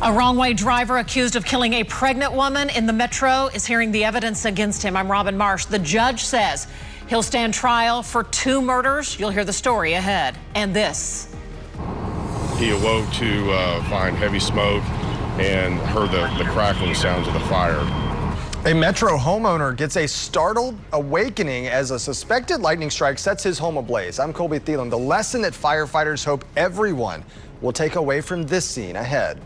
A wrong-way driver accused of killing a pregnant woman in the metro is hearing the evidence against him. I'm Robin Marsh. The judge says he'll stand trial for 2 murders. You'll hear the story ahead. And this. He awoke to find heavy smoke and heard the crackling sounds of the fire. A Metro homeowner gets a startled awakening as a suspected lightning strike sets his home ablaze. I'm Colby Thelen. The lesson that firefighters hope everyone will take away from this scene ahead.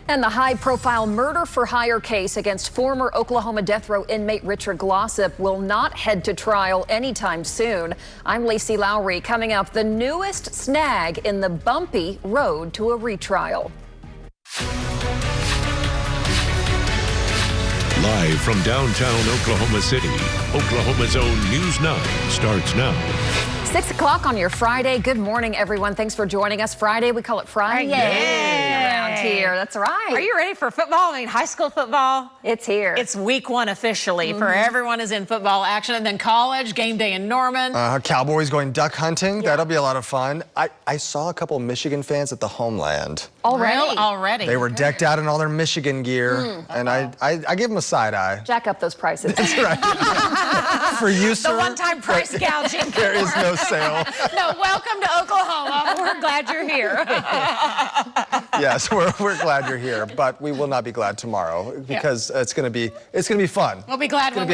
And the high-profile murder-for-hire case against former Oklahoma death row inmate Richard Glossip will not head to trial anytime soon. I'm Lacie Lowry. Coming up, the newest snag in the bumpy road to a retrial. Live from downtown Oklahoma City, Oklahoma's own News 9 starts now. 6 o'clock on your Friday. Good morning, everyone. Thanks for joining us. Friday, we call it Friday around here. That's right. Are you ready for football? I mean, high school football. It's here. It's week 1 officially for everyone is in football action. And then college, game day in Norman. Cowboys going duck hunting. Yeah. That'll be a lot of fun. I saw a couple of Michigan fans at the Homeland. Already? They were decked out in all their Michigan gear. And I give them a side eye. Jack up those prices. That's right. For you, sir. The one-time price gouging. There is no sale. No, welcome to Oklahoma. We're glad you're here. Yes, we're glad you're here, but we will not be glad tomorrow because it's going to be fun. We'll be glad when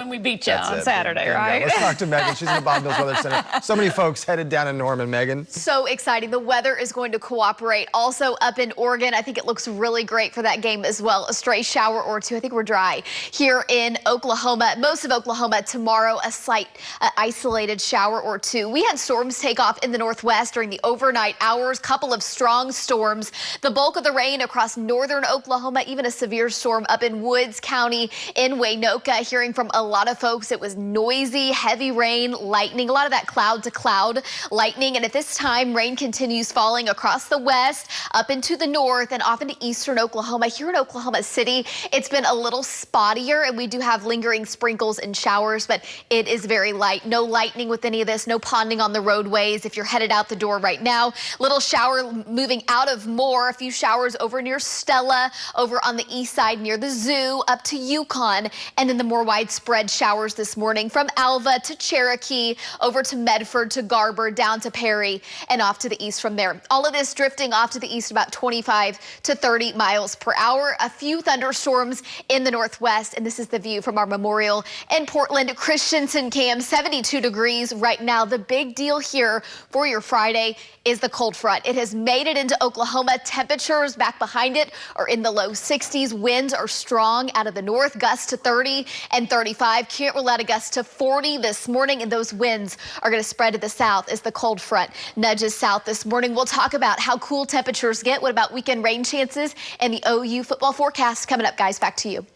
we beat you on Saturday, right? Let's talk to Megan. She's in the Bob Mills Weather Center. So many folks headed down in Norman. Megan. So exciting. The weather is going to cooperate. Also up in Oregon, I think it looks really great for that game as well. A stray shower or two. I think we're dry here in Oklahoma. Most of Oklahoma tomorrow, a slight isolated shower or two. We had storms take off in the northwest during the overnight hours. Couple of strong storms. The bulk of the rain across northern Oklahoma, even a severe storm up in Woods County in Waynoka. Hearing from a lot of folks, it was noisy, heavy rain, lightning, a lot of that cloud to cloud lightning. And at this time, rain continues falling across the west, up into the north and off into eastern Oklahoma. Here in Oklahoma City, it's been a little spottier and we do have lingering sprinkles and showers, but it is very light. No lightning with any of this, no ponding on the roadways. If you're headed out the door right now, little shower moving out of Moore, a few showers over near Stella, over on the east side near the zoo, up to Yukon, and then the more widespread showers this morning from Alva to Cherokee, over to Medford to Garber, down to Perry, and off to the east from there. All of this drifting off to the east about 25 to 30 miles per hour. A few thunderstorms in the northwest, and this is the view from our Memorial and Portland Christensen Cam. 72 degrees right now. The big deal here for your Friday is the cold front. It has made it into Oklahoma. Temperatures back behind it are in the low 60s. Winds are strong out of the north, gusts to 30 and 35. Can't rule out a gust to 40 this morning, and those winds are going to spread to the south as the cold front nudges south this morning. We'll talk about how cool temperatures get. What about weekend rain chances and the OU football forecast coming up, guys. Back to you.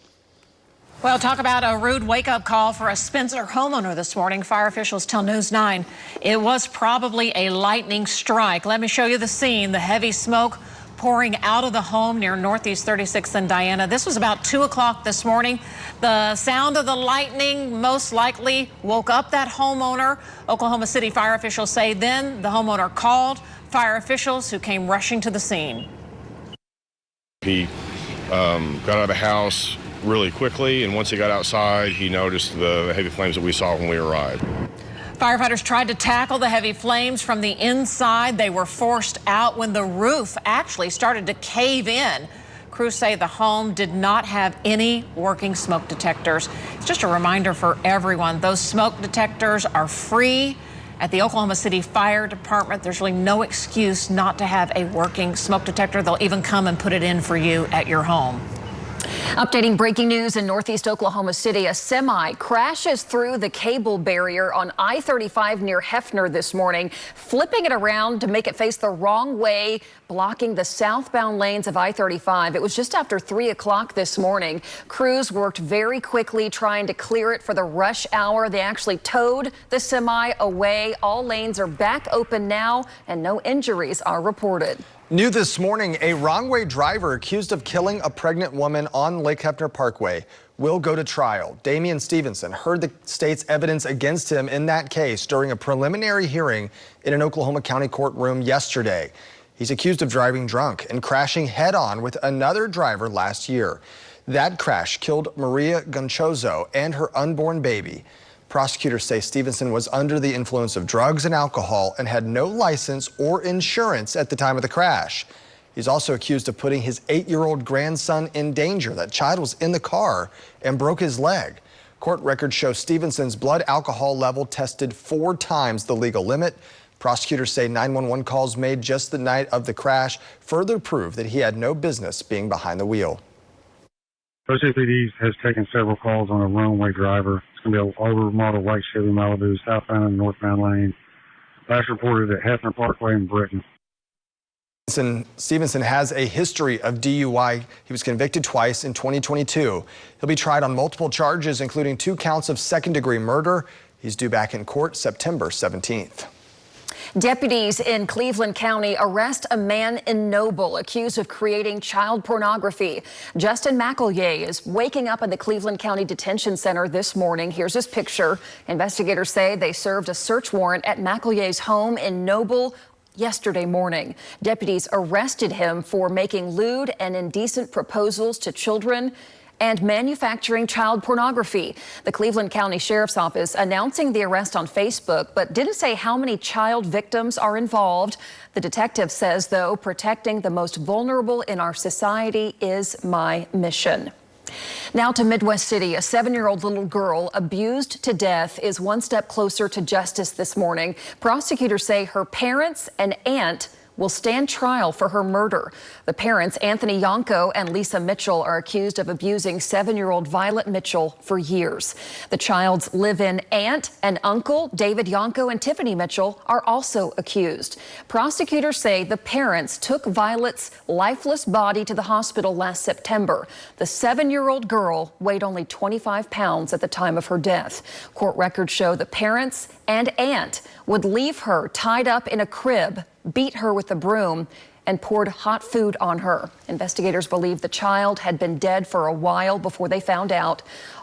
Well, talk about a rude wake-up call for a Spencer homeowner this morning. Fire officials tell News 9 it was probably a lightning strike. Let me show you the scene. The heavy smoke pouring out of the home near Northeast 36th and Diana. This was about 2 o'clock this morning. The sound of the lightning most likely woke up that homeowner. Oklahoma City fire officials say then the homeowner called fire officials who came rushing to the scene. He got out of the house really quickly, and once he got outside, he noticed the heavy flames that we saw when we arrived. Firefighters tried to tackle the heavy flames from the inside. They were forced out when the roof actually started to cave in. Crews say the home did not have any working smoke detectors. It's just a reminder for everyone, those smoke detectors are free at the Oklahoma City Fire Department. There's really no excuse not to have a working smoke detector. They'll even come and put it in for you at your home. Updating breaking news in northeast Oklahoma City. A semi crashes through the cable barrier on I-35 near Hefner this morning, flipping it around to make it face the wrong way, blocking the southbound lanes of I-35. It was just after 3 o'clock this morning. Crews worked very quickly trying to clear it for the rush hour. They actually towed the semi away. All lanes are back open now, and no injuries are reported. New this morning, a wrong-way driver accused of killing a pregnant woman on Lake Hefner Parkway will go to trial. Damian Stevenson heard the state's evidence against him in that case during a preliminary hearing in an Oklahoma County courtroom yesterday. He's accused of driving drunk and crashing head-on with another driver last year. That crash killed Maria Gonchozo and her unborn baby. Prosecutors say Stevenson was under the influence of drugs and alcohol and had no license or insurance at the time of the crash. He's also accused of putting his 8-year-old grandson in danger. That child was in the car and broke his leg. Court records show Stevenson's blood alcohol level tested 4 times the legal limit. Prosecutors say 911 calls made just the night of the crash further prove that he had no business being behind the wheel. OCPD has taken several calls on a runaway driver. It's going to be an older model white Chevy Malibu, southbound and northbound lane. Last reported at Hefner Parkway in Britain. Stevenson has a history of DUI. He was convicted twice in 2022. He'll be tried on multiple charges, including 2 counts of second-degree murder. He's due back in court September 17th. Deputies in Cleveland County arrest a man in Noble accused of creating child pornography. Justin McEllier is waking up in the Cleveland County Detention Center this morning. Here's his picture. Investigators say they served a search warrant at McEllier's home in Noble yesterday morning. Deputies arrested him for making lewd and indecent proposals to children and manufacturing child pornography. The Cleveland County Sheriff's Office announcing the arrest on Facebook, but didn't say how many child victims are involved. The detective says, though, protecting the most vulnerable in our society is my mission. Now to Midwest City, a 7-year-old little girl abused to death is one step closer to justice this morning. Prosecutors say her parents and aunt will stand trial for her murder. The parents, Anthony Yonko and Lisa Mitchell, are accused of abusing 7-year-old Violet Mitchell for years. The child's live-in aunt and uncle, David Yonko and Tiffany Mitchell, are also accused. Prosecutors say the parents took Violet's lifeless body to the hospital last September. The 7-year-old girl weighed only 25 pounds at the time of her death. Court records show the parents and aunt would leave her tied up in a crib, beat her with a broom, and poured hot food on her. Investigators believe the child had been dead for a while before they found out.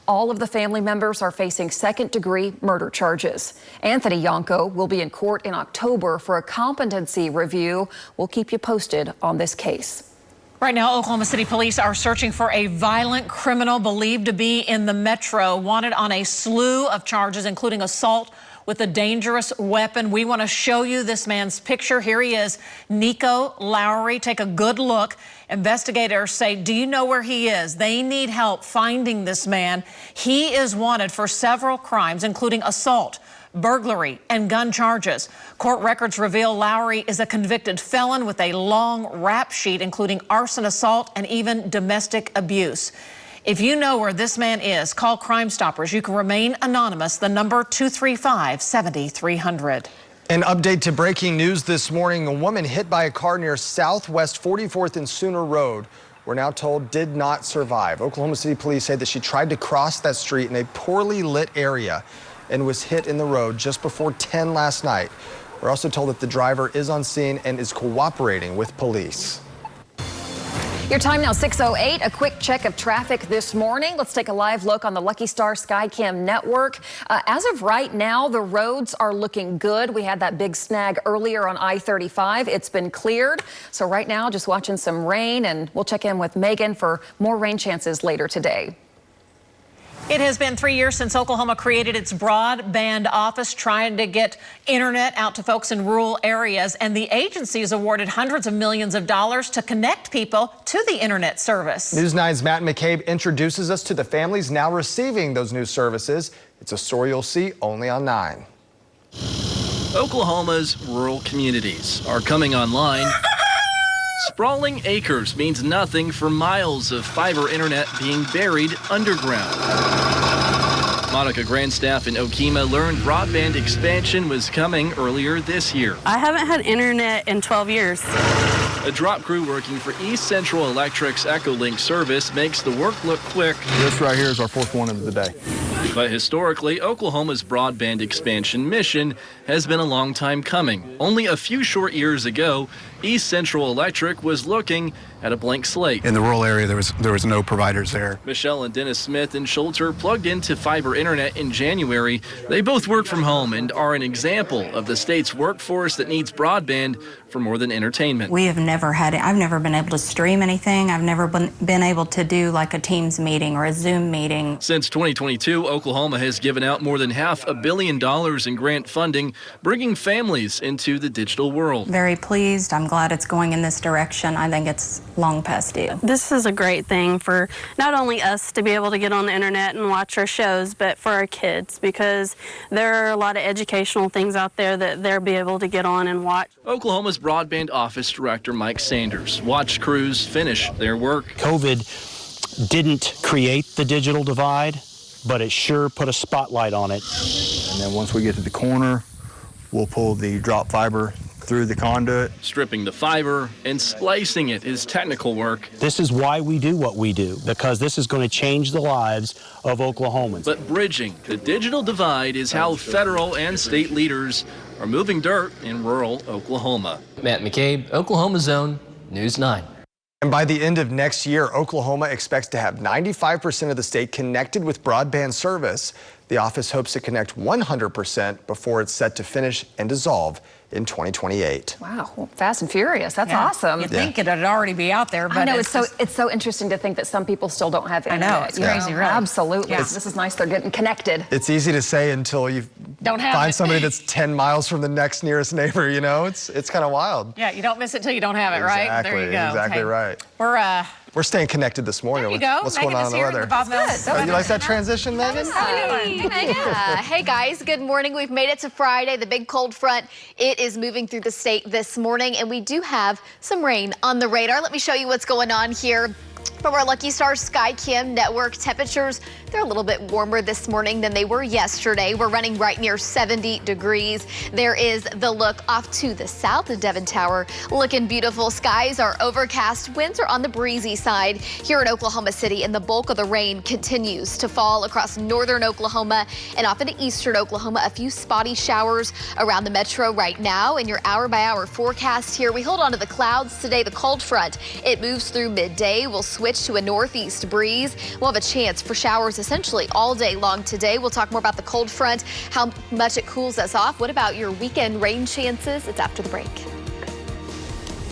All of the family members are facing second-degree murder charges. Anthony Yonko will be in court in October for a competency review. We'll keep you posted on this case. Right now, Oklahoma City police are searching for a violent criminal believed to be in the metro, wanted on a slew of charges, including assault with a dangerous weapon. We want to show you this man's picture. Here he is, Lacie Lowry. Take a good look. Investigators say, do you know where he is? They need help finding this man. He is wanted for several crimes, including assault, burglary, and gun charges. Court records reveal Lowry is a convicted felon with a long rap sheet, including arson, assault, and even domestic abuse. If you know where this man is, call Crime Stoppers. You can remain anonymous. The number 235-7300. An update to breaking news this morning. A woman hit by a car near Southwest 44th and Sooner Road, we're now told did not survive. Oklahoma City police say that she tried to cross that street in a poorly lit area and was hit in the road just before 10 last night. We're also told that the driver is on scene and is cooperating with police. Your time now 6:08. A quick check of traffic this morning. Let's take a live look on the Lucky Star Skycam network. As of right now, the roads are looking good. We had that big snag earlier on I-35. It's been cleared. So right now, just watching some rain, and we'll check in with Megan for more rain chances later today. It has been 3 years since Oklahoma created its broadband office, trying to get internet out to folks in rural areas. And the agency has awarded hundreds of millions of dollars to connect people to the internet service. News 9's Matt McCabe introduces us to the families now receiving those new services. It's a story you'll see only on 9. Oklahoma's rural communities are coming online. Sprawling acres means nothing for miles of fiber internet being buried underground. Monica Grandstaff in Okemah learned broadband expansion was coming earlier this year. I haven't had internet in 12 years. A drop crew working for East Central Electric's EchoLink service makes the work look quick. This right here is our 4th one of the day. But historically, Oklahoma's broadband expansion mission has been a long time coming. Only a few short years ago, East Central Electric was looking at a blank slate. In the rural area, there was no providers there. Michelle and Dennis Smith in Schulter plugged into fiber internet in January. They both work from home and are an example of the state's workforce that needs broadband for more than entertainment. We have never had it. I've never been able to stream anything. I've never been able to do like a Teams meeting or a Zoom meeting. Since 2022, Oklahoma has given out more than $500 million in grant funding, bringing families into the digital world. Very pleased. I'm glad it's going in this direction. I think it's long past due. This is a great thing for not only us to be able to get on the internet and watch our shows, but for our kids, because there are a lot of educational things out there that they'll be able to get on and watch. Oklahoma's broadband office director Mike Sanders watched crews finish their work. COVID didn't create the digital divide, but it sure put a spotlight on it. And then once we get to the corner, we'll pull the drop fiber through the conduit. Stripping the fiber and splicing it is technical work. This is why we do what we do, because this is going to change the lives of Oklahomans. But bridging the digital divide is how federal and state leaders are moving dirt in rural Oklahoma. Matt McCabe, Oklahoma Zone, News 9. And by the end of next year, Oklahoma expects to have 95% of the state connected with broadband service. The office hopes to connect 100% before it's set to finish and dissolve in 2028. Wow, well, fast and furious. That's awesome. You'd think it'd already be out there, but I know it's so interesting to think that some people still don't have internet. I know, it's crazy, really. Absolutely. Yeah. This is nice. They're getting connected. It's easy to say until you find somebody that's 10 miles from the next nearest neighbor, you know? It's kind of wild. Yeah, you don't miss it till you don't have it, right? There you go. Exactly right. We're staying connected this morning. There you go. What's Megan going on is in the here weather? in the Bob Mills. You like that transition, Megan? Yeah. Hey guys, good morning. We've made it to Friday. The big cold front, it is moving through the state this morning, and we do have some rain on the radar. Let me show you what's going on here. From our Lucky Star SkyCam network, temperatures, they're a little bit warmer this morning than they were yesterday. We're running right near 70 degrees. There is the look off to the south of Devon Tower. Looking beautiful. Skies are overcast. Winds are on the breezy side here in Oklahoma City, and the bulk of the rain continues to fall across northern Oklahoma and off into eastern Oklahoma. A few spotty showers around the metro right now. In your hour-by-hour forecast here, we hold on to the clouds today. The cold front, it moves through midday. We'll switch to a northeast breeze. We'll have a chance for showers essentially all day long today. We'll talk more about the cold front, how much it cools us off. What about your weekend rain chances? It's after the break.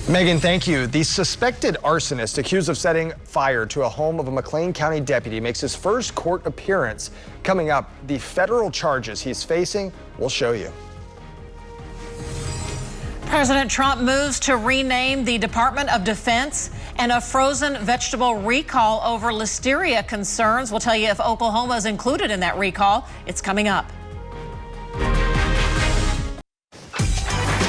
Megan, thank you. The suspected arsonist accused of setting fire to a home of a McLean County deputy makes his first court appearance. Coming up, the federal charges he's facing, we'll show you. President Trump moves to rename the Department of Defense, and a frozen vegetable recall over listeria concerns. We'll tell you if Oklahoma is included in that recall. It's coming up.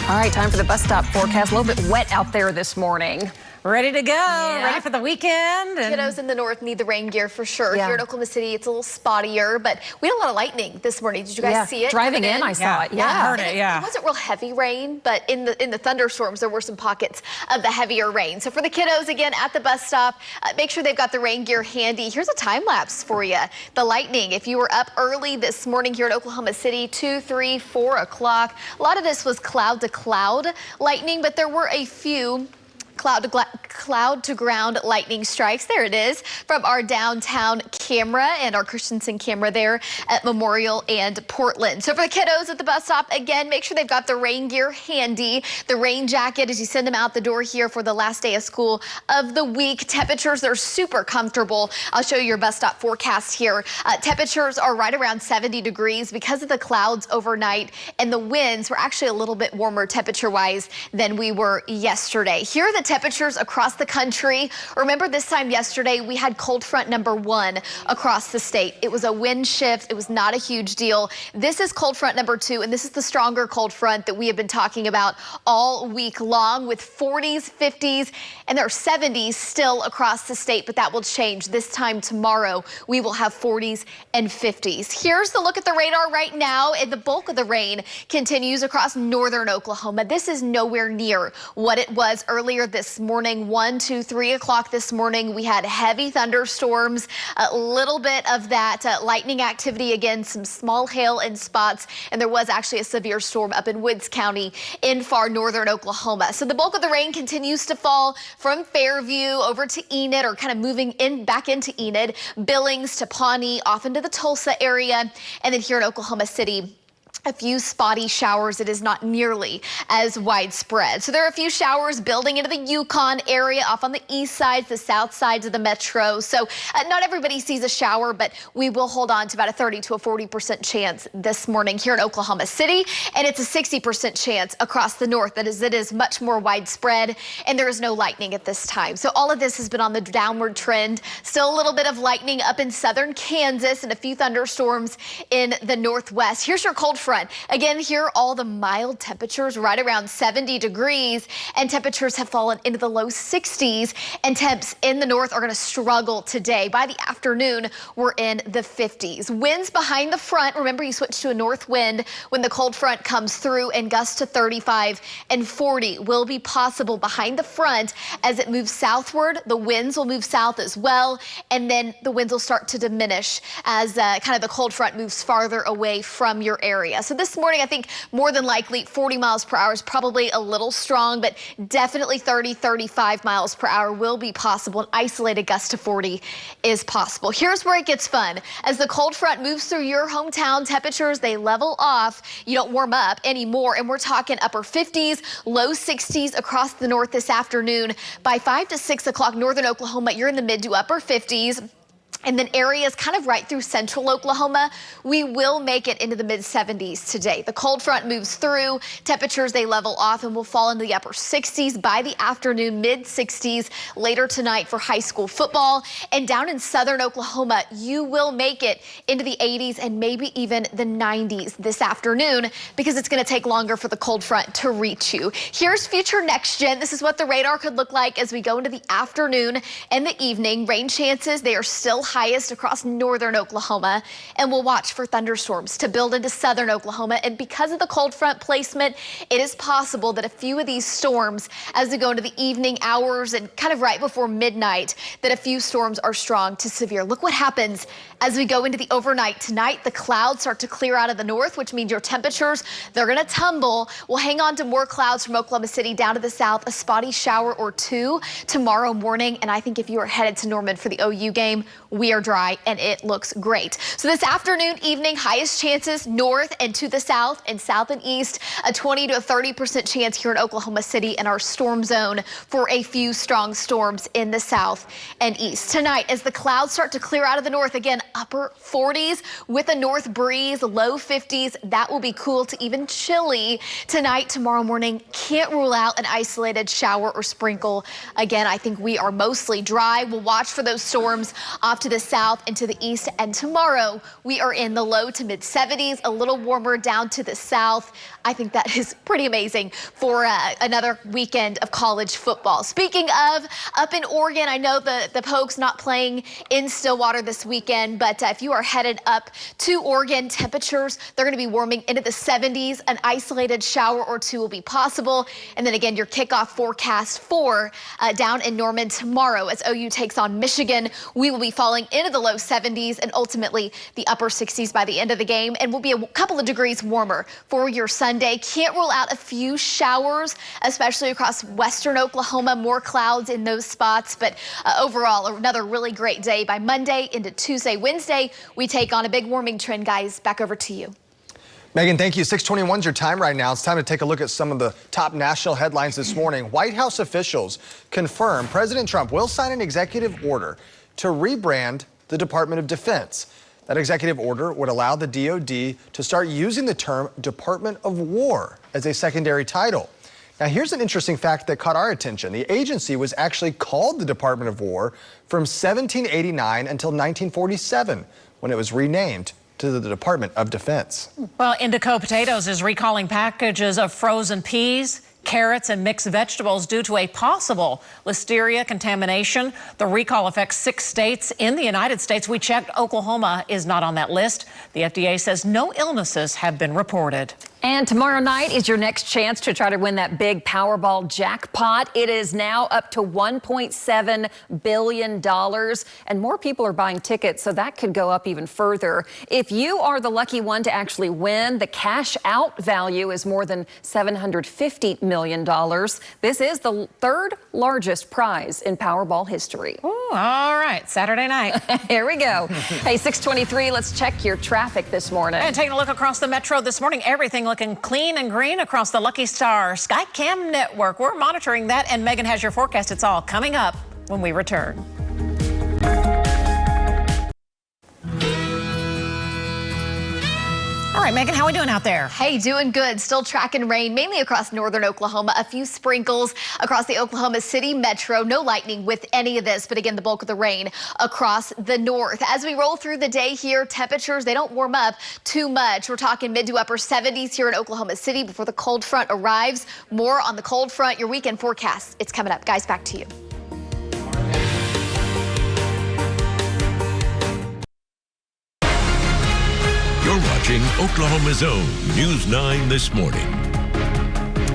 All right, time for the bus stop forecast. A little bit wet out there this morning. Ready to go, ready for the weekend. Kiddos in the north need the rain gear for sure. Yeah. Here in Oklahoma City, it's a little spottier, but we had a lot of lightning this morning. Did you guys see it? Driving in, I saw it. I heard it, It wasn't real heavy rain, but in the thunderstorms, there were some pockets of the heavier rain. So for the kiddos, again, at the bus stop, make sure they've got the rain gear handy. Here's a time lapse for you. The lightning, if you were up early this morning here in Oklahoma City, 2, 3, 4 o'clock, a lot of this was cloud to cloud lightning, but there were a few cloud to ground lightning strikes. There it is from our downtown camera and our Christensen camera there at Memorial and Portland. So for the kiddos at the bus stop, again, make sure they've got the rain gear handy, the rain jacket as you send them out the door here for the last day of school of the week. Temperatures, they're super comfortable. I'll show you your bus stop forecast here. Temperatures are right around 70 degrees because of the clouds overnight, and the winds were actually a little bit warmer temperature-wise than we were yesterday. Here are the temperatures across the country. Remember this time yesterday, we had cold front number 1 across the state. It was a wind shift. It was not a huge deal. This is cold front number 2, and this is the stronger cold front that we have been talking about all week long, with 40s, 50s, and there are 70s still across the state, but that will change. This time tomorrow, we will have 40s and 50s. Here's the look at the radar right now, and the bulk of the rain continues across northern Oklahoma. This is nowhere near what it was earlier this morning. 1, 2, 3 o'clock this morning, we had heavy thunderstorms, a little bit of that lightning activity. Again, some small hail in spots, and there was actually a severe storm up in Woods County in far northern Oklahoma. So the bulk of the rain continues to fall from Fairview over to Enid, or kind of moving back into Enid, Billings to Pawnee, off into the Tulsa area, and then here in Oklahoma City, a few spotty showers. It is not nearly as widespread. So there are a few showers building into the Yukon area, off on the east sides, the south sides of the metro. So not everybody sees a shower, but we will hold on to about a 30 to a 40% chance this morning here in Oklahoma City. And it's a 60% chance across the north. That is, it is much more widespread, and there is no lightning at this time. So all of this has been on the downward trend. Still a little bit of lightning up in southern Kansas and a few thunderstorms in the northwest. Here's your cold front. Again, here are all the mild temperatures right around 70 degrees, and temperatures have fallen into the low 60s, and temps in the north are going to struggle today. By the afternoon, we're in the 50s. Winds behind the front. Remember, you switch to a north wind when the cold front comes through, and gusts to 35 and 40 will be possible behind the front. As it moves southward, the winds will move south as well, and then the winds will start to diminish as kind of the cold front moves farther away from your area. So this morning, I think more than likely 40 miles per hour is probably a little strong, but definitely 30, 35 miles per hour will be possible. An isolated gust to 40 is possible. Here's where it gets fun. As the cold front moves through your hometown, temperatures, they level off. You don't warm up anymore, and we're talking upper 50s, low 60s across the north this afternoon. By 5 to 6 o'clock, northern Oklahoma, you're in the mid to upper 50s. And then areas kind of right through central Oklahoma, we will make it into the mid 70s today. The cold front moves through, temperatures, they level off and will fall into the upper 60s by the afternoon, mid 60s later tonight for high school football. And down in southern Oklahoma, you will make it into the 80s and maybe even the 90s this afternoon, because it's going to take longer for the cold front to reach you. Here's future next gen. This is what the radar could look like as we go into the afternoon and the evening. Rain chances, they are still highest across northern Oklahoma, and we'll watch for thunderstorms to build into southern Oklahoma. And because of the cold front placement, it is possible that a few of these storms, as we go into the evening hours and kind of right before midnight, that a few storms are strong to severe. Look what happens as we go into the overnight tonight. The clouds start to clear out of the north, which means your temperatures, they're going to tumble. We'll hang on to more clouds from Oklahoma City down to the south, a spotty shower or two tomorrow morning. And I think if you are headed to Norman for the OU game, we are dry and it looks great. So this afternoon, evening, highest chances north and to the south and east, a 20 to a 30% chance here in Oklahoma City in our storm zone for a few strong storms in the south and east. Tonight, as the clouds start to clear out of the north, again, upper 40s with a north breeze, low 50s. That will be cool to even chilly tonight. Tomorrow morning, can't rule out an isolated shower or sprinkle. Again, I think we are mostly dry. We'll watch for those storms off to the south and to the east. And tomorrow we are in the low to mid 70s, a little warmer down to the south. I think that is pretty amazing for another weekend of college football. Speaking of up in Oregon, I know the Pokes not playing in Stillwater this weekend, but if you are headed up to Oregon, temperatures, they're going to be warming into the 70s. An isolated shower or two will be possible. And then again, your kickoff forecast for down in Norman tomorrow as OU takes on Michigan. We will be falling into the low 70s and ultimately the upper 60s by the end of the game, and will be a couple of degrees warmer for your Sunday. Can't rule out a few showers, especially across western Oklahoma. More clouds in those spots, but overall another really great day. By Monday into Tuesday, Wednesday, we take on a big warming trend. Guys, back over to you. Megan, thank you. 6:21 is your time right now. It's time to take a look at some of the top national headlines this morning. White House officials confirm President Trump will sign an executive order to rebrand the Department of Defense. That executive order would allow the DoD to start using the term Department of War as a secondary title. Now, here's an interesting fact that caught our attention. The agency was actually called the Department of War from 1789 until 1947, when it was renamed to the Department of Defense. Well, Indico Potatoes is recalling packages of frozen peas, carrots, and mixed vegetables due to a possible listeria contamination. The recall affects 6 states in the United States. We checked, Oklahoma is not on that list. The FDA says no illnesses have been reported. And tomorrow night is your next chance to try to win that big Powerball jackpot. It is now up to $1.7 billion, and more people are buying tickets, so that could go up even further. If you are the lucky one to actually win, the cash out value is more than $750 million. This is the third largest prize in Powerball history. Ooh, all right, Saturday night. Here we go. Hey, 6:23, let's check your traffic this morning. And taking a look across the metro this morning, everything looking clean and green across the Lucky Star Skycam network. We're monitoring that, and Megan has your forecast. It's all coming up when we return. All right, Megan, how are we doing out there? Hey, doing good. Still tracking rain, mainly across northern Oklahoma. A few sprinkles across the Oklahoma City metro. No lightning with any of this, but again, the bulk of the rain across the north. As we roll through the day here, temperatures, they don't warm up too much. We're talking mid to upper 70s here in Oklahoma City before the cold front arrives. More on the cold front, your weekend forecast. It's coming up. Guys, back to you. You're watching Oklahoma's own News 9 this morning.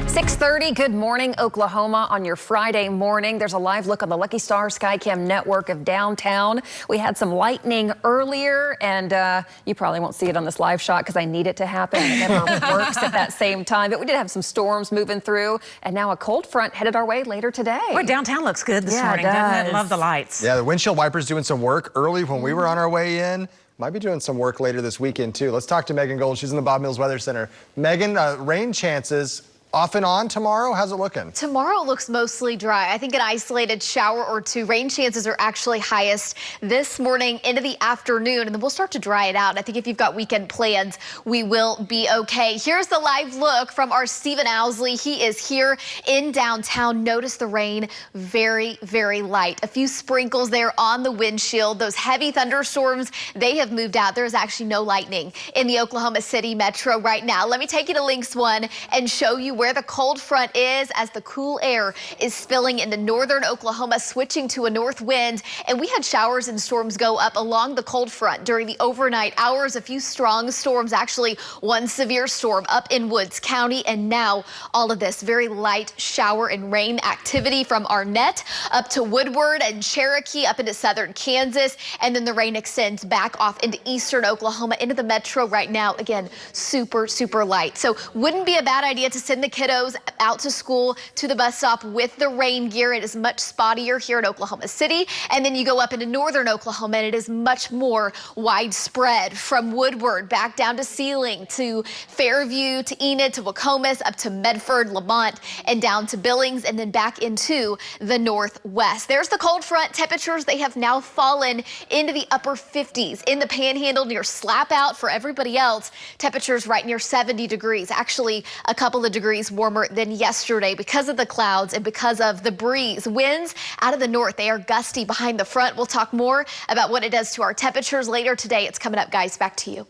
6:30, good morning, Oklahoma. On your Friday morning, there's a live look on the Lucky Star Skycam network of downtown. We had some lightning earlier, and you probably won't see it on this live shot because I need it to happen. It never works at that same time. But we did have some storms moving through, and now a cold front headed our way later today. Boy, downtown looks good this morning, it doesn't does. it? Love the lights. Yeah, the windshield wipers doing some work early when we were on our way in. Might be doing some work later this weekend, too. Let's talk to Megan Gold. She's in the Bob Mills Weather Center. Megan, rain chances off and on tomorrow. How's it looking? Tomorrow looks mostly dry. I think an isolated shower or two. Rain chances are actually highest this morning into the afternoon, and then we'll start to dry it out. I think if you've got weekend plans, we will be okay. Here's the live look from our Stephen Owsley. He is here in downtown. Notice the rain, very, very light. A few sprinkles there on the windshield. Those heavy thunderstorms, they have moved out. There is actually no lightning in the Oklahoma City metro right now. Let me take you to Links 1 and show you where the cold front is as the cool air is spilling into northern Oklahoma, switching to a north wind. And we had showers and storms go up along the cold front during the overnight hours. A few strong storms, actually one severe storm up in Woods County. And now all of this very light shower and rain activity from Arnett up to Woodward and Cherokee up into southern Kansas. And then the rain extends back off into eastern Oklahoma into the metro right now. Again, super, super light. So wouldn't be a bad idea to send the kiddos out to school, to the bus stop with the rain gear. It is much spottier here in Oklahoma City. And then you go up into northern Oklahoma and it is much more widespread from Woodward back down to Sealing to Fairview to Enid to Wacomas up to Medford, Lamont and down to Billings and then back into the northwest. There's the cold front. Temperatures, they have now fallen into the upper 50s in the Panhandle near Slap Out. For everybody else, temperatures right near 70 degrees, actually a couple of degrees warmer than yesterday because of the clouds and because of the breeze. Winds out of the north, they are gusty behind the front. We'll talk more about what it does to our temperatures later today. It's coming up, guys. Back to you.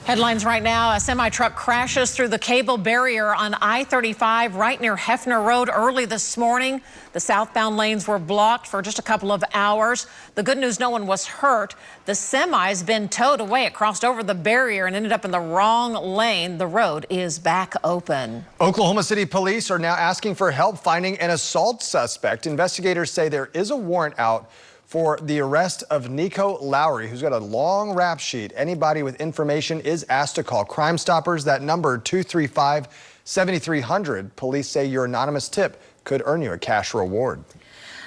Headlines right now, a semi-truck crashes through the cable barrier on I-35 right near Hefner Road early this morning. The southbound lanes were blocked for just a couple of hours. The good news, no one was hurt. The semi's been towed away. It crossed over the barrier and ended up in the wrong lane. The road is back open. Oklahoma City police are now asking for help finding an assault suspect. Investigators say there is a warrant out for the arrest of Lacie Lowry, who's got a long rap sheet. Anybody with information is asked to call Crime Stoppers. That number, 235-7300. Police say your anonymous tip could earn you a cash reward.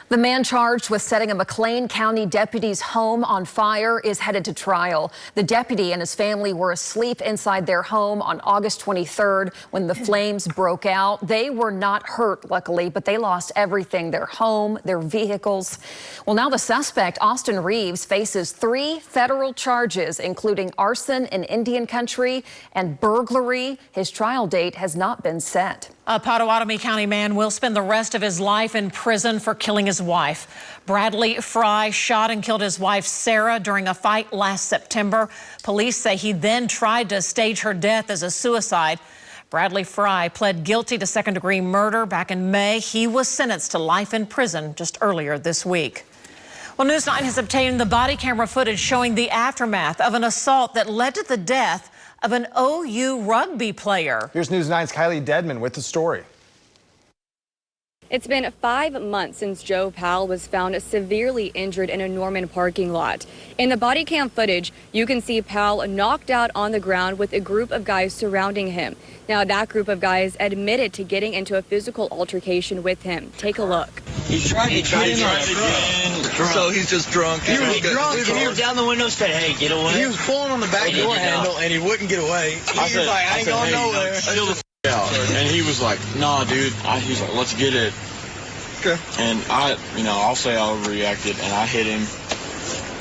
The man charged with setting a McLean County deputy's home on fire is headed to trial. The deputy and his family were asleep inside their home on August 23rd when the flames broke out. They were not hurt, luckily, but they lost everything, their home, their vehicles. Well, now the suspect, Austin Reeves, faces 3 federal charges, including arson in Indian Country and burglary. His trial date has not been set. A Pottawatomie County man will spend the rest of his life in prison for killing his wife. Bradley Fry shot and killed his wife, Sarah, during a fight last September. Police say he then tried to stage her death as a suicide. Bradley Fry pled guilty to second-degree murder back in May. He was sentenced to life in prison just earlier this week. Well, News 9 has obtained the body camera footage showing the aftermath of an assault that led to the death of an OU rugby player. Here's News 9's Kylie Dedman with the story. It's been 5 months since Joe Powell was found severely injured in a Norman parking lot. In the body cam footage, you can see Powell knocked out on the ground with a group of guys surrounding him. Now, that group of guys admitted to getting into a physical altercation with him. Take a look. He tried to get in again, so he's just drunk. He was drunk, and he was down the window saying, hey, get away. He was pulling on the back door handle, and he wouldn't get away. He was like, I ain't going nowhere. Chill the f*** out. And he was like, nah, dude. He's like, let's get it. Okay. And I'll say I overreacted, and I hit him.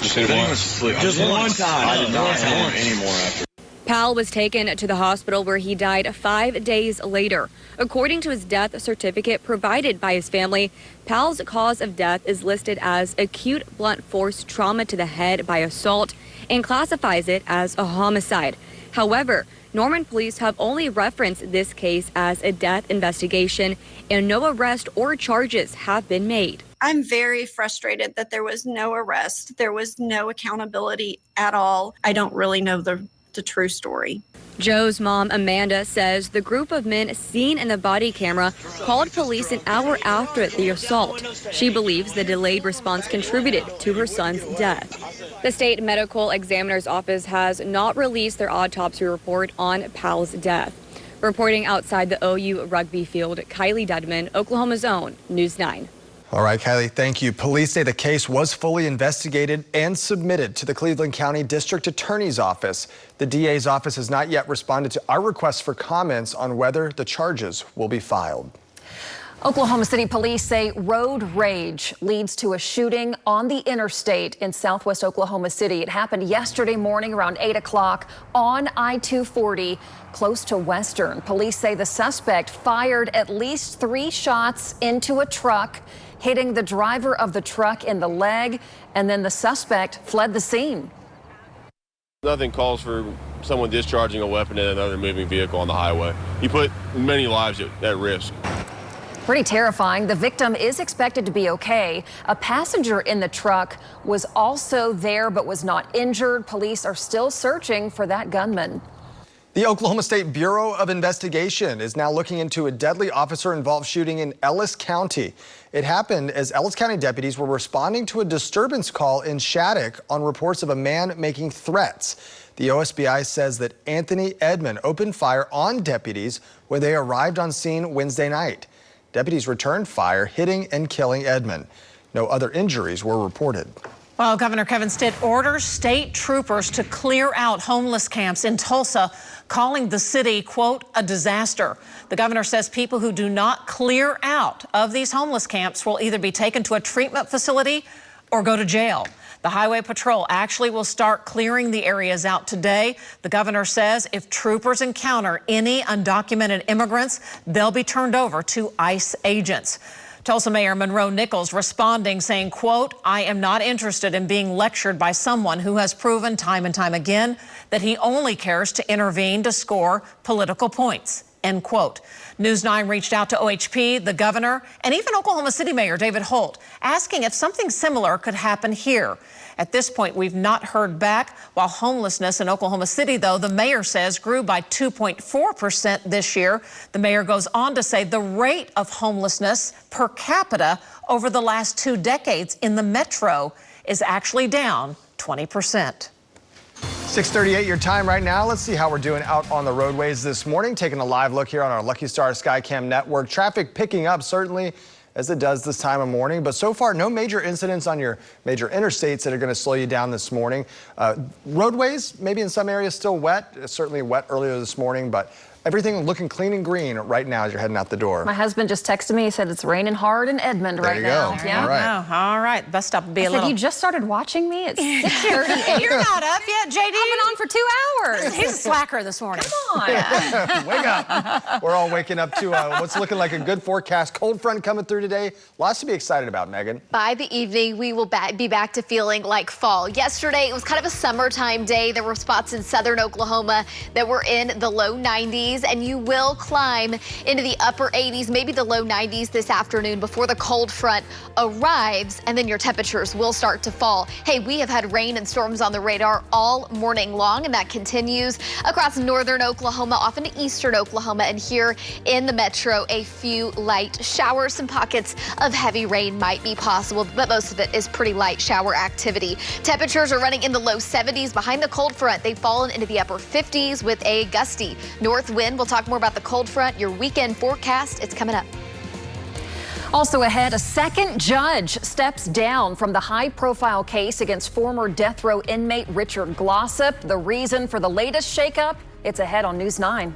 Just hit him once. Just one time. I did not hit him anymore after. Powell was taken to the hospital where he died 5 days later. According to his death certificate provided by his family, Powell's cause of death is listed as acute blunt force trauma to the head by assault and classifies it as a homicide. However, Norman police have only referenced this case as a death investigation, and no arrest or charges have been made. I'm very frustrated that there was no arrest. There was no accountability at all. I don't really know the true story. Joe's mom, Amanda, says the group of men seen in the body camera called police an hour after the assault. She believes the delayed response contributed to her son's death. The state medical examiner's office has not released their autopsy report on Powell's death. Reporting outside the OU rugby field, Kylie Dedman, Oklahoma's own News 9. All right, Kylie, thank you. Police say the case was fully investigated and submitted to the Cleveland County District Attorney's Office. The DA's office has not yet responded to our request for comments on whether the charges will be filed. Oklahoma City police say road rage leads to a shooting on the interstate in southwest Oklahoma City. It happened yesterday morning around 8 o'clock on I-240 close to Western. Police say the suspect fired at least 3 shots into a truck, hitting the driver of the truck in the leg, and then the suspect fled the scene. Nothing calls for someone discharging a weapon in another moving vehicle on the highway. You put many lives at risk. Pretty terrifying. The victim is expected to be okay. A passenger in the truck was also there but was not injured. Police are still searching for that gunman. The Oklahoma State Bureau of Investigation is now looking into a deadly officer-involved shooting in Ellis County. It happened as Ellis County deputies were responding to a disturbance call in Shattuck on reports of a man making threats. The OSBI says that Anthony Edmond opened fire on deputies when they arrived on scene Wednesday night. Deputies returned fire, hitting and killing Edmond. No other injuries were reported. Well, Governor Kevin Stitt orders state troopers to clear out homeless camps in Tulsa, calling the city, quote, a disaster. The governor says people who do not clear out of these homeless camps will either be taken to a treatment facility or go to jail. The Highway Patrol actually will start clearing the areas out today. The governor says if troopers encounter any undocumented immigrants, they'll be turned over to ICE agents. Tulsa Mayor Monroe Nichols responding, saying, quote, I am not interested in being lectured by someone who has proven time and time again that he only cares to intervene to score political points, end quote. News 9 reached out to OHP, the governor, and even Oklahoma City Mayor David Holt, asking if something similar could happen here. At this point, we've not heard back. While homelessness in Oklahoma City, though, the mayor says grew by 2.4% this year. The mayor goes on to say the rate of homelessness per capita over the last 2 decades in the metro is actually down 20%. 6:38 your time right now. Let's see how we're doing out on the roadways this morning. Taking a live look here on our Lucky Star Skycam network. Traffic picking up certainly as it does this time of morning, but so far no major incidents on your major interstates that are going to slow you down this morning. Roadways maybe in some areas still wet, certainly wet earlier this morning, but everything looking clean and green right now as you're heading out the door. My husband just texted me. He said it's raining hard in Edmond right now. There you go. All right. All right. Bus stop will be a little. You just started watching me? It's 6:38. You're not up yet, JD. I've been on for 2 hours. He's a slacker this morning. Come on. Wake up. We're all waking up to what's looking like a good forecast. Cold front coming through today. Lots to be excited about, Megan. By the evening, we will be back to feeling like fall. Yesterday, it was kind of a summertime day. There were spots in southern Oklahoma that were in the low 90s. 70s, and you will climb into the upper 80s, maybe the low 90s this afternoon before the cold front arrives, and then your temperatures will start to fall. Hey, we have had rain and storms on the radar all morning long, and that continues across northern Oklahoma, off into eastern Oklahoma, and here in the metro, a few light showers. Some pockets of heavy rain might be possible, but most of it is pretty light shower activity. Temperatures are running in the low 70s behind the cold front. They've fallen into the upper 50s with a gusty north wind. We'll talk more about the cold front, your weekend forecast. It's coming up. Also ahead, a second judge steps down from the high-profile case against former death row inmate Richard Glossip. The reason for the latest shakeup? It's ahead on News 9.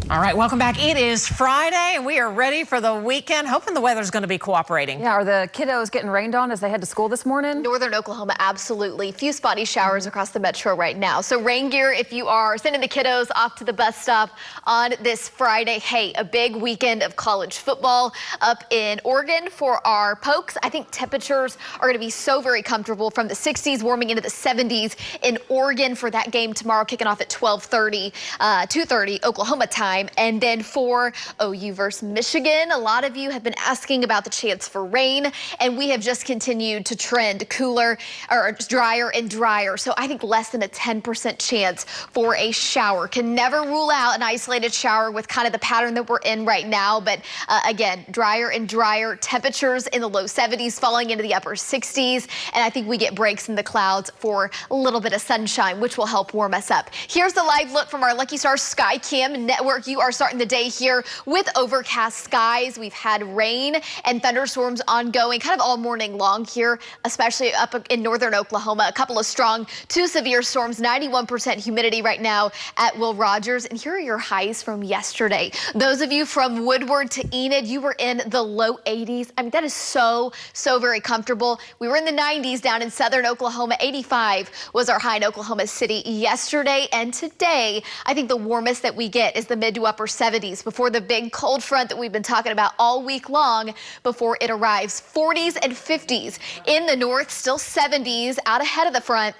All right, welcome back. It is Friday, and we are ready for the weekend, hoping the weather's going to be cooperating. Yeah, are the kiddos getting rained on as they head to school this morning? Northern Oklahoma, absolutely. Few spotty showers across the metro right now. So rain gear if you are sending the kiddos off to the bus stop on this Friday. Hey, a big weekend of college football up in Oregon for our Pokes. I think temperatures are going to be so very comfortable, from the 60s warming into the 70s in Oregon for that game tomorrow, kicking off at 2:30 Oklahoma time. And then for OU versus Michigan, a lot of you have been asking about the chance for rain, and we have just continued to trend cooler or drier and drier. So I think less than a 10% chance for a shower. Can never rule out an isolated shower with kind of the pattern that we're in right now. But again, drier and drier, temperatures in the low 70s, falling into the upper 60s. And I think we get breaks in the clouds for a little bit of sunshine, which will help warm us up. Here's the live look from our Lucky Star Skycam network. You are starting the day here with overcast skies. We've had rain and thunderstorms ongoing kind of all morning long here, especially up in northern Oklahoma. A couple of strong to severe storms, 91% humidity right now at Will Rogers. And here are your highs from yesterday. Those of you from Woodward to Enid, you were in the low 80s. I mean, that is so very comfortable. We were in the 90s down in southern Oklahoma. 85 was our high in Oklahoma City yesterday. And today, I think the warmest that we get is the mid to upper 70s before the big cold front that we've been talking about all week long before it arrives. 40s and 50s in the north, still 70s out ahead of the front.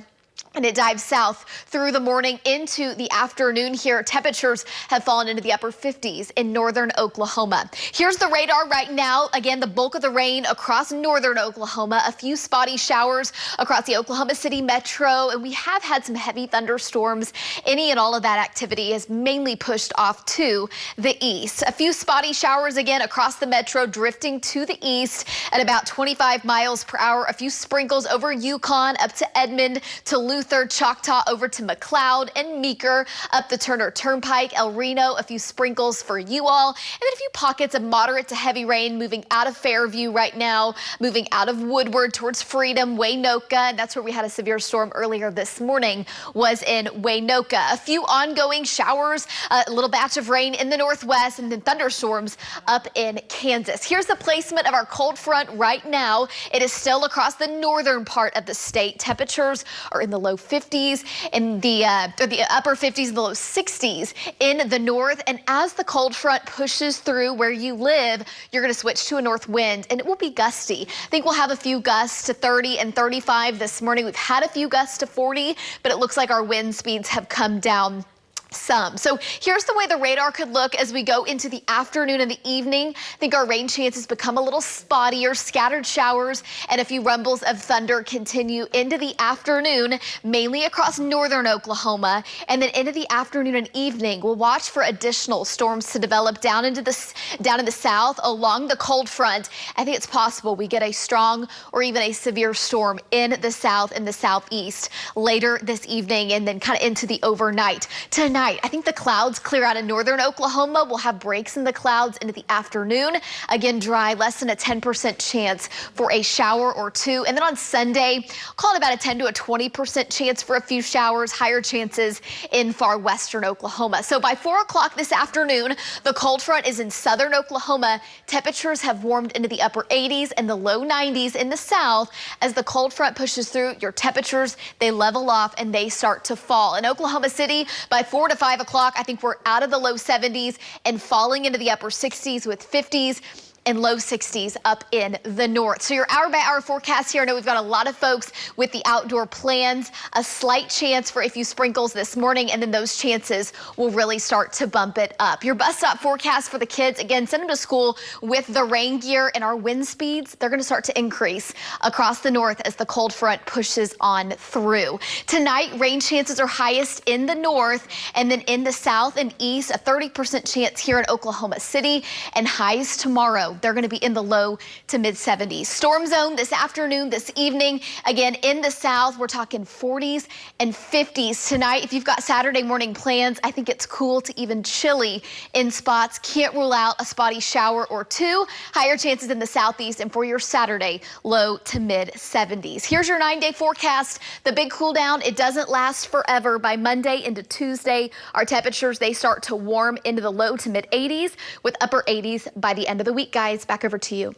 And it dives south through the morning into the afternoon here. Temperatures have fallen into the upper 50s in northern Oklahoma. Here's the radar right now. Again, the bulk of the rain across northern Oklahoma. A few spotty showers across the Oklahoma City metro. And we have had some heavy thunderstorms. Any and all of that activity is mainly pushed off to the east. A few spotty showers again across the metro, drifting to the east at about 25 miles per hour. A few sprinkles over Yukon up to Edmond to Luther, Choctaw over to McLeod and Meeker, up the Turner Turnpike, El Reno, a few sprinkles for you all, and then a few pockets of moderate to heavy rain moving out of Fairview right now, moving out of Woodward towards Freedom, Waynoka, and that's where we had a severe storm earlier this morning, was in Waynoka. A few ongoing showers, a little batch of rain in the northwest, and then thunderstorms up in Kansas. Here's the placement of our cold front right now. It is still across the northern part of the state. Temperatures are in the low 50s, in the upper 50s, and the low 60s in the north. And as the cold front pushes through where you live, you're going to switch to a north wind, and it will be gusty. I think we'll have a few gusts to 30 and 35 this morning. We've had a few gusts to 40, but it looks like our wind speeds have come down some. So here's the way the radar could look as we go into the afternoon and the evening. I think our rain chances become a little spottier, scattered showers and a few rumbles of thunder continue into the afternoon, mainly across northern Oklahoma. And then into the afternoon and evening, we'll watch for additional storms to develop down in the south along the cold front. I think it's possible we get a strong or even a severe storm in the south and the southeast later this evening, and then kind of into the overnight. Tonight, I think the clouds clear out of northern Oklahoma. We'll have breaks in the clouds into the afternoon. Again, dry, less than a 10% chance for a shower or two. And then on Sunday, call it about a 10 to a 20% chance for a few showers, higher chances in far western Oklahoma. So by 4 o'clock this afternoon, the cold front is in southern Oklahoma. Temperatures have warmed into the upper 80s and the low 90s in the south. As the cold front pushes through, your temperatures, they level off and they start to fall. In Oklahoma City, by 4 to 5 o'clock, I think we're out of the low 70s and falling into the upper 60s with 50s. and low 60s up in the north. So your hour-by-hour forecast here. I know we've got a lot of folks with the outdoor plans. A slight chance for a few sprinkles this morning, and then those chances will really start to bump it up. Your bus stop forecast for the kids, again, send them to school with the rain gear, and our wind speeds, they're going to start to increase across the north as the cold front pushes on through. Tonight, rain chances are highest in the north, and then in the south and east, a 30% chance here in Oklahoma City, and highs tomorrow. They're going to be in the low to mid 70s. Storm zone this afternoon, this evening. Again, in the south, we're talking 40s and 50s tonight. If you've got Saturday morning plans, I think it's cool to even chilly in spots. Can't rule out a spotty shower or two. Higher chances in the southeast, and for your Saturday, low to mid 70s. Here's your 9-day forecast. The big cool down, it doesn't last forever. By Monday into Tuesday, our temperatures, they start to warm into the low to mid 80s with upper 80s by the end of the week. Guys, back over to you.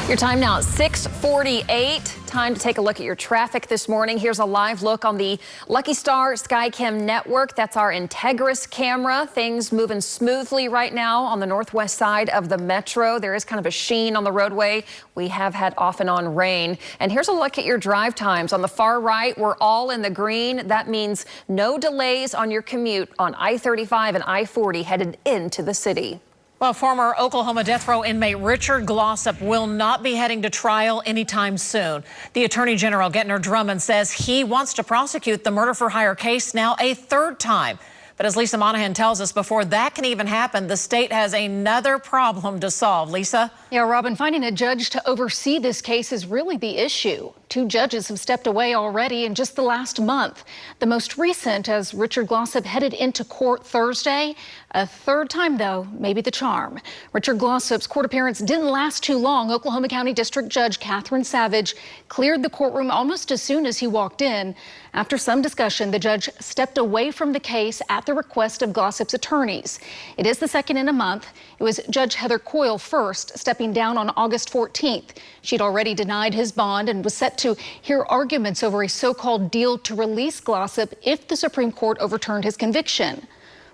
Your time now, 6:48. Time to take a look at your traffic this morning. Here's a live look on the Lucky Star Skycam network. That's our Integris camera. Things moving smoothly right now on the northwest side of the metro. There is kind of a sheen on the roadway. We have had off and on rain. And here's a look at your drive times. On the far right, we're all in the green. That means no delays on your commute on I-35 and I-40 headed into the city. Well, former Oklahoma death row inmate Richard Glossip will not be heading to trial anytime soon. The Attorney General, Gettner Drummond, says he wants to prosecute the murder for hire case now a third time. But as Lisa Monahan tells us, before that can even happen, the state has another problem to solve. Lisa? Yeah, Robin, finding a judge to oversee this case is really the issue. 2 judges have stepped away already in just the last month. The most recent as Richard Glossip headed into court Thursday. A third time, though, may be the charm. Richard Glossip's court appearance didn't last too long. Oklahoma County District Judge Catherine Savage cleared the courtroom almost as soon as he walked in. After some discussion, the judge stepped away from the case at the request of Glossip's attorneys. It is the second in a month. It was Judge Heather Coyle first, stepping down on August 14th. She'd already denied his bond and was set to hear arguments over a so-called deal to release Glossip if the Supreme Court overturned his conviction.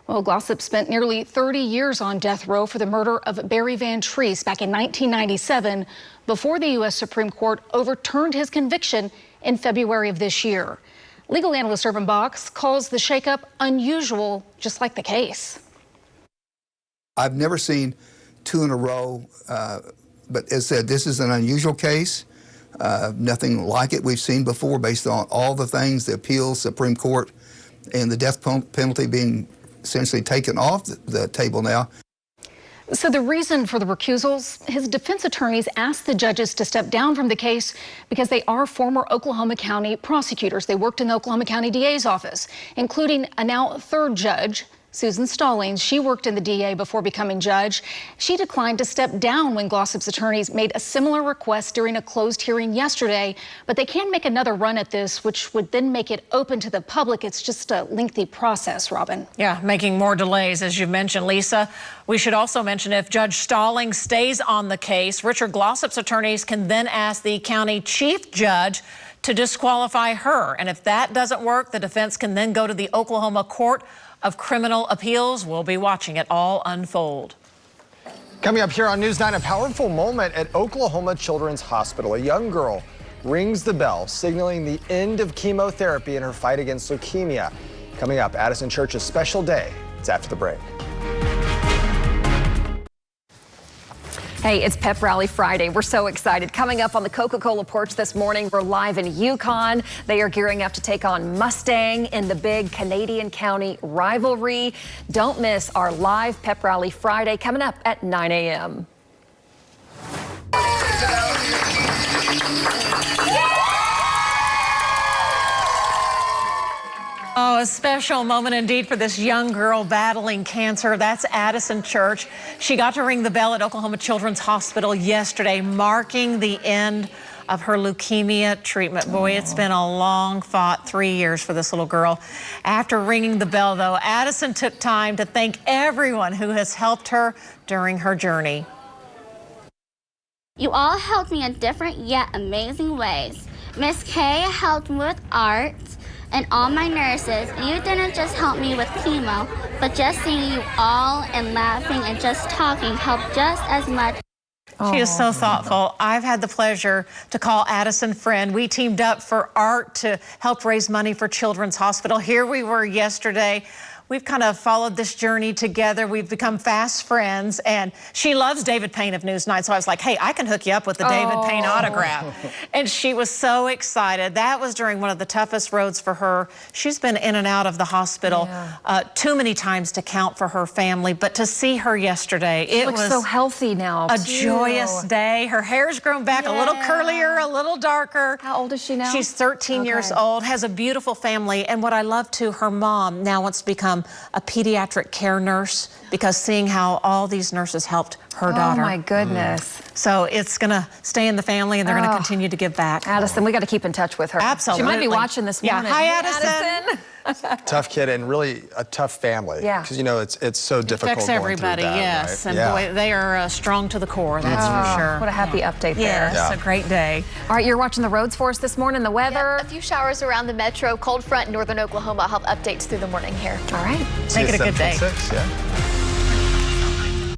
Well, Glossip spent nearly 30 years on death row for the murder of Barry Van Treese back in 1997 before the U.S. Supreme Court overturned his conviction in February of this year. Legal analyst Irvin Box calls the shakeup unusual, just like the case. I've never seen 2 in a row, but as said, this is an unusual case. Nothing like it we've seen before based on all the things, the appeals, Supreme Court, and the death penalty being essentially taken off the table now. So the reason for the recusals, his defense attorneys asked the judges to step down from the case because they are former Oklahoma County prosecutors. They worked in the Oklahoma County DA's office, including a now third judge, Susan Stallings. She worked in the DA before becoming judge. She declined to step down when Glossip's attorneys made a similar request during a closed hearing yesterday. But they can make another run at this, which would then make it open to the public. It's just a lengthy process, Robin. Yeah, making more delays, as you mentioned, Lisa. We should also mention if Judge Stallings stays on the case, Richard Glossip's attorneys can then ask the county chief judge to disqualify her. And if that doesn't work, the defense can then go to the Oklahoma Court of Criminal Appeals. We'll be watching it all unfold. Coming up here on News 9, a powerful moment at Oklahoma Children's Hospital. A young girl rings the bell, signaling the end of chemotherapy in her fight against leukemia. Coming up, Addison Church's special day. It's after the break. Hey, it's Pep Rally Friday. We're so excited. Coming up on the Coca-Cola porch this morning, we're live in Yukon. They are gearing up to take on Mustang in the big Canadian County rivalry. Don't miss our live Pep Rally Friday coming up at 9 a.m. Oh, a special moment indeed for this young girl battling cancer. That's Addison Church. She got to ring the bell at Oklahoma Children's Hospital yesterday, marking the end of her leukemia treatment. Boy, it's been a long fought 3 years for this little girl. After ringing the bell, though, Addison took time to thank everyone who has helped her during her journey. You all helped me in different yet amazing ways. Miss Kay helped me with art, and all my nurses. You didn't just help me with chemo, but just seeing you all and laughing and just talking helped just as much. She is so thoughtful. I've had the pleasure to call Addison Friend. We teamed up for art to help raise money for Children's Hospital. Here we were yesterday. We've kind of followed this journey together. We've become fast friends, and she loves David Payne of Newsnight. So I was like, hey, I can hook you up with the David Payne autograph. And she was so excited. That was during one of the toughest roads for her. She's been in and out of the hospital too many times to count for her family, but to see her yesterday, it was so healthy now. A joyous day. Her hair's grown back a little curlier, a little darker. How old is she now? She's 13 years old, has a beautiful family, and what I love too, her mom now wants to become a pediatric care nurse because seeing how all these nurses helped her daughter. Oh my goodness. So it's going to stay in the family, and they're going to continue to give back. Addison, we got to keep in touch with her. Absolutely. She might be watching this morning. Hi, Addison. Tough kid and really a tough family. Yeah. Because, you know, it's so difficult. Affects going everybody, through that, yes. right? And boy, they are strong to the core, that's for sure. What a happy update there. Yes, a great day. All right, you're watching the roads for us this morning, the weather. A few showers around the metro, cold front in northern Oklahoma. I'll have updates through the morning here. All right. Make it a good day. 6, yeah.